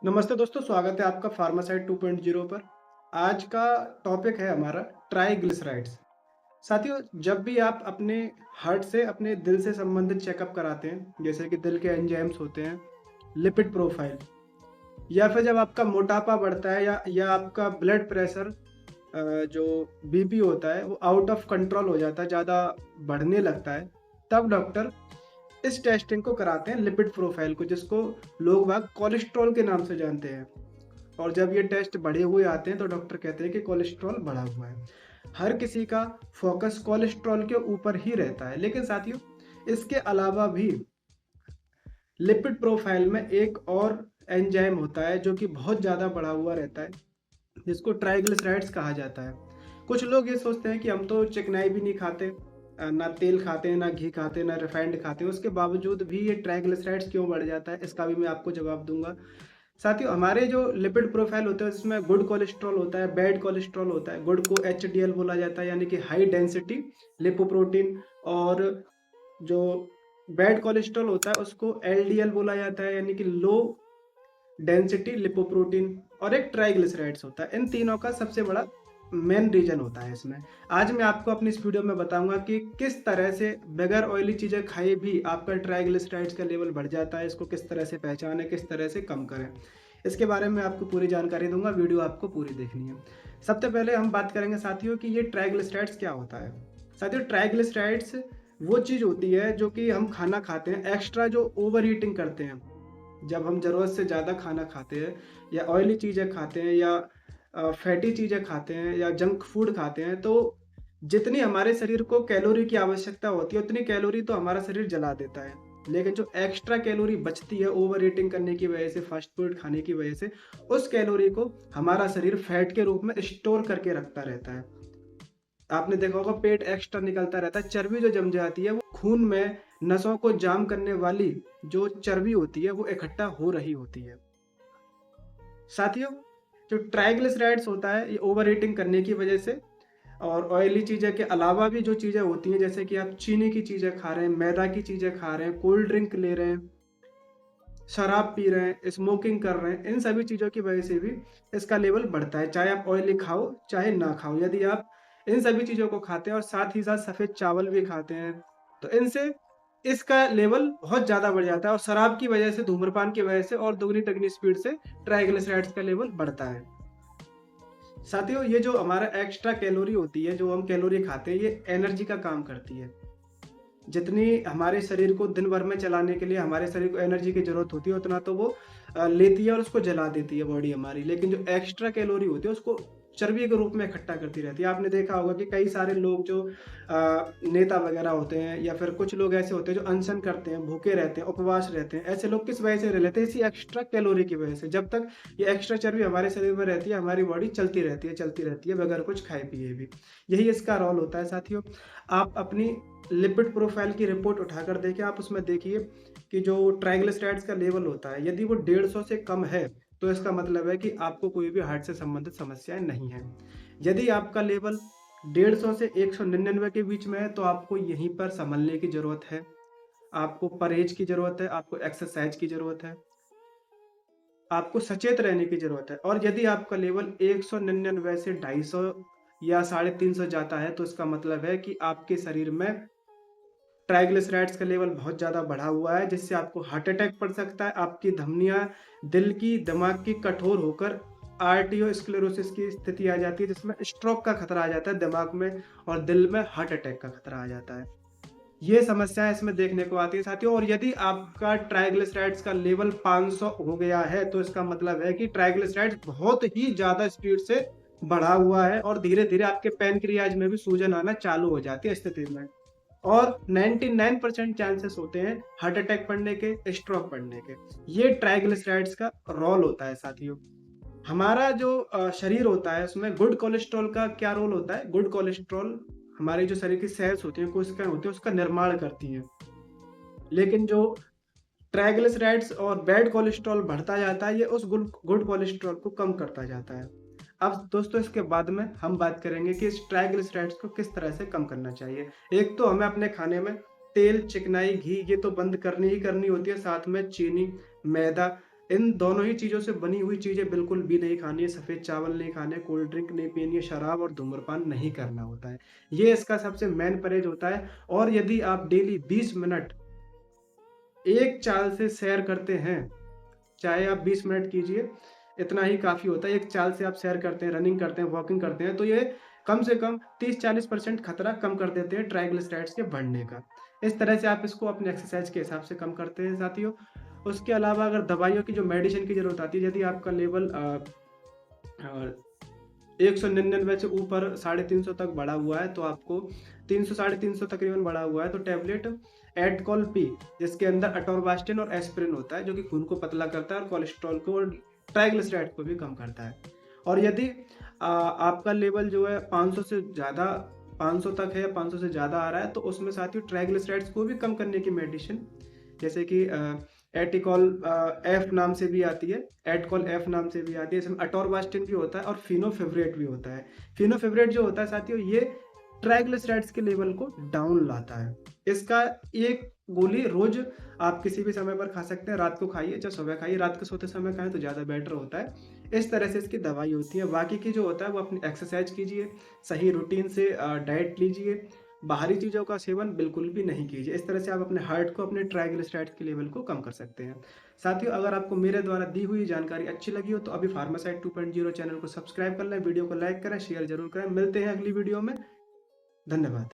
नमस्ते दोस्तों, स्वागत है आपका फार्मासाइट 2.0 पर। आज का टॉपिक है हमारा ट्राइग्लिसराइड्स। साथियों, जब भी आप अपने हार्ट से, अपने दिल से संबंधित चेकअप कराते हैं, जैसे कि दिल के एंजाइम्स होते हैं, लिपिड प्रोफाइल, या फिर जब आपका मोटापा बढ़ता है या आपका ब्लड प्रेशर जो बीपी होता है वो आउट ऑफ कंट्रोल हो जाता है, ज़्यादा बढ़ने लगता है, तब डॉक्टर इस टेस्टिंग को कराते हैं, लिपिड प्रोफाइल को, जिसको लोग बाग कोलेस्ट्रॉल के नाम से जानते हैं। और जब ये टेस्ट बढ़े हुए आते हैं तो डॉक्टर कहते हैं कि कोलेस्ट्रॉल बढ़ा हुआ है। हर किसी का फोकस कोलेस्ट्रॉल के ऊपर ही रहता है, लेकिन साथियों, इसके अलावा भी लिपिड प्रोफाइल में एक और एंजाइम होता है जो कि बहुत ज़्यादा बढ़ा हुआ रहता है, जिसको ट्राइग्लिसराइड्स कहा जाता है। कुछ लोग ये सोचते हैं कि हम तो चिकनाई भी नहीं खाते, ना तेल खाते हैं, ना घी खाते हैं, ना रिफाइंड खाते हैं, उसके बावजूद भी ये ट्राइग्लिसराइड्स क्यों बढ़ जाता है, इसका भी मैं आपको जवाब दूंगा। साथियों, हमारे जो लिपिड प्रोफाइल होते हैं उसमें गुड कोलेस्ट्रॉल होता है, बैड कोलेस्ट्रॉल होता है। गुड को एचडीएल बोला जाता है, यानी कि हाई डेंसिटी लिपोप्रोटीन, और जो बैड कोलेस्ट्रॉल होता है उसको एलडीएल बोला जाता है, यानी कि लो डेंसिटी लिपोप्रोटीन। और एक ट्राइग्लिसराइड्स होता है। इन तीनों का सबसे बड़ा मेन रीजन होता है इसमें। आज मैं आपको अपनी इस वीडियो में बताऊंगा कि किस तरह से बगैर ऑयली चीज़ें खाए भी आपका ट्राइग्लिसराइड्स का लेवल बढ़ जाता है, इसको किस तरह से पहचानें, किस तरह से कम करें। इसके बारे में आपको पूरी जानकारी दूंगा, वीडियो आपको पूरी देखनी है। सबसे पहले हम बात करेंगे साथियों कि ये ट्राइग्लिसराइड्स क्या होता है। साथियों, ट्राइग्लिसराइड्स वो चीज़ होती है जो कि हम खाना खाते हैं, एक्स्ट्रा जो ओवर ईटिंग करते हैं, जब हम ज़रूरत से ज़्यादा खाना खाते हैं या ऑयली चीज़ें खाते हैं या फैटी चीज़ें खाते हैं या जंक फूड खाते हैं, तो जितनी हमारे शरीर को कैलोरी की आवश्यकता होती है उतनी कैलोरी तो हमारा शरीर जला देता है। लेकिन जो एक्स्ट्रा कैलोरी बचती है ओवर ईटिंग करने की वजह से, फास्ट फूड खाने की वजह से, उस कैलोरी को हमारा शरीर फैट के रूप में स्टोर करके रखता रहता है। आपने देखा होगा पेट एक्स्ट्रा निकलता रहता है, चर्बी जो जम जाती है वो खून में नसों को जाम करने वाली जो चर्बी होती है वो इकट्ठा हो रही होती है। साथियों, जो ट्राइग्लिसराइड्स होता है ये ओवर ईटिंग करने की वजह से और ऑयली चीज़ें के अलावा भी जो चीज़ें होती हैं, जैसे कि आप चीनी की चीज़ें खा रहे हैं, मैदा की चीज़ें खा रहे हैं, कोल्ड ड्रिंक ले रहे हैं, शराब पी रहे हैं, स्मोकिंग कर रहे हैं, इन सभी चीज़ों की वजह से भी इसका लेवल बढ़ता है। चाहे आप ऑयली खाओ चाहे ना खाओ, यदि आप इन सभी चीज़ों को खाते हैं और साथ ही साथ सफ़ेद चावल भी खाते हैं, तो इनसे इसका लेवल बहुत ज़्यादा बढ़ जाता है। और शराब की वजह से, धूम्रपान की वजह से और दोगुनी तिगुनी स्पीड से ट्राइग्लिसराइड्स का लेवल बढ़ता है। साथियों, ये जो हमारा एक्स्ट्रा कैलोरी होती है, जो हम कैलोरी खाते हैं, ये एनर्जी का काम करती है। जितनी हमारे शरीर को दिन भर में चलाने के लिए हमारे शरीर को एनर्जी की ज़रूरत होती है, उतना तो वो लेती है और उसको जला देती है बॉडी हमारी। लेकिन जो एक्स्ट्रा कैलोरी होती है, उसको चर्बी के रूप में इकट्ठा करती रहती है। आपने देखा होगा कि कई सारे लोग जो नेता वगैरह होते हैं, या फिर कुछ लोग ऐसे होते हैं जो अनशन करते हैं, भूखे रहते हैं, उपवास रहते हैं। ऐसे लोग किस वजह से रह लेते हैं? इसी एक्स्ट्रा कैलोरी की वजह से। जब तक ये एक्स्ट्रा चर्बी हमारे शरीर में रहती है, हमारी बॉडी चलती रहती है बगैर कुछ खाए पिए भी। यही इसका रोल होता है साथियों। आप अपनी लिपिड प्रोफाइल की रिपोर्ट उठाकर देखें, आप उसमें देखिए कि जो ट्राइग्लिसराइड्स का लेवल होता है, यदि वो 150 से कम है तो इसका मतलब है कि आपको कोई भी हार्ट से संबंधित समस्याएं नहीं है। यदि आपका लेवल 150 से 199 के बीच में है तो आपको यहीं पर संभलने की ज़रूरत है। आपको परहेज की ज़रूरत है, आपको एक्सरसाइज की ज़रूरत है, आपको सचेत रहने की ज़रूरत है। और यदि आपका लेवल 199 से 250 या 350 जाता है तो इसका मतलब है कि आपके शरीर में ट्राइग्लिसराइड्स का लेवल बहुत ज़्यादा बढ़ा हुआ है, जिससे आपको हार्ट अटैक पड़ सकता है। आपकी धमनियाँ दिल की, दिमाग की कठोर होकर आर्टियोस्क्लेरोसिस की स्थिति आ जाती है, जिसमें स्ट्रोक का खतरा आ जाता है दिमाग में, और दिल में हार्ट अटैक का खतरा आ जाता है। ये समस्याएँ इसमें देखने को आती है साथियों। और यदि आपका ट्राइग्लिसराइड्स का लेवल 500 हो गया है तो इसका मतलब है कि ट्राइग्लिसराइड्स बहुत ही ज़्यादा स्पीड से बढ़ा हुआ है और धीरे-धीरे आपके पैनक्रियाज में भी सूजन आना चालू हो जाती है इस स्थिति में। और 99% चांसेस होते हैं हार्ट अटैक पड़ने के, स्ट्रोक पड़ने के। ये ट्राइग्लिसराइड्स का रोल होता है साथियों। हमारा जो शरीर होता है उसमें गुड कोलेस्ट्रॉल का क्या रोल होता है? गुड कोलेस्ट्रॉल हमारे जो शरीर की सेल्स होती हैं, कोशिकाएँ होती हैं, उसका निर्माण करती हैं। लेकिन जो ट्राइग्लिसराइड्स और बैड कोलेस्ट्रॉल बढ़ता जाता है, ये उस गुड गुड कोलेस्ट्रॉल को कम करता जाता है। अब दोस्तों, इसके बाद में हम बात करेंगे कि इस ट्राइग्लिसराइड्स को किस तरह से कम करना चाहिए। एक तो हमें अपने खाने में तेल, चिकनाई, घी ये तो बंद करनी ही करनी होती है, साथ में चीनी, मैदा, इन दोनों ही चीज़ों से बनी हुई चीज़ें बिल्कुल भी नहीं खानी है, सफ़ेद चावल नहीं खाने, कोल्ड ड्रिंक नहीं पीनी है, शराब और धूम्रपान नहीं करना होता है। ये इसका सबसे मेन परहेज़ होता है और यदि आप डेली 20 मिनट एक चाल से सैर करते हैं, चाहे आप 20 मिनट कीजिए, इतना ही काफ़ी होता है। एक चाल से आप सैर करते हैं, रनिंग करते हैं, वॉकिंग करते हैं, तो ये कम से कम 30-40% खतरा कम कर देते हैं ट्राइग्लिसराइड्स के बढ़ने का। इस तरह से आप इसको अपने एक्सरसाइज़ के हिसाब से कम करते हैं साथियों। उसके अलावा अगर दवाइयों की जो मेडिसिन की ज़रूरत आती है, यदि आपका लेवल 199 से ऊपर 350 तक बढ़ा हुआ है, तो आपको 300 350 तकरीबन बढ़ा हुआ है, तो टैबलेट एडकोल पी, जिसके अंदर अटोरवास्टिन और एस्पिरिन होता है, जो कि खून को पतला करता है और कोलेस्ट्रॉल को और ट्राइग्लिसराइड को भी कम करता है। और यदि आपका लेवल जो है 500 से ज़्यादा 500 तक है या 500 से ज़्यादा आ रहा है, तो उसमें साथियों ट्राइग्लिसराइड्स को भी कम करने की मेडिसिन, जैसे कि एटिकॉल एफ नाम से भी आती है, एटकॉल एफ नाम से भी आती है, इसमें अटोरवास्टिन भी होता है और फिनोफेवरेट भी होता है। फिनोफेवरेट जो होता है साथियों, ये ट्राइग्लिसराइड्स के लेवल को डाउन लाता है। इसका एक गोली रोज आप किसी भी समय पर खा सकते हैं, रात को खाइए चाहे सुबह खाइए, रात को सोते समय खाएं तो ज़्यादा बेटर होता है। इस तरह से इसकी दवाई होती है। बाकी की जो होता है वो अपनी एक्सरसाइज कीजिए, सही रूटीन से डाइट लीजिए, बाहरी चीज़ों का सेवन बिल्कुल भी नहीं कीजिए। इस तरह से आप अपने हार्ट को, अपने ट्राइग्लिसराइड्स के लेवल को कम कर सकते हैं। साथियों, अगर आपको मेरे द्वारा दी हुई जानकारी अच्छी लगी हो तो अभी फार्मासाइट 2.0 चैनल को सब्सक्राइब कर लें, वीडियो को लाइक करें, शेयर जरूर करें। मिलते हैं अगली वीडियो में। धन्यवाद।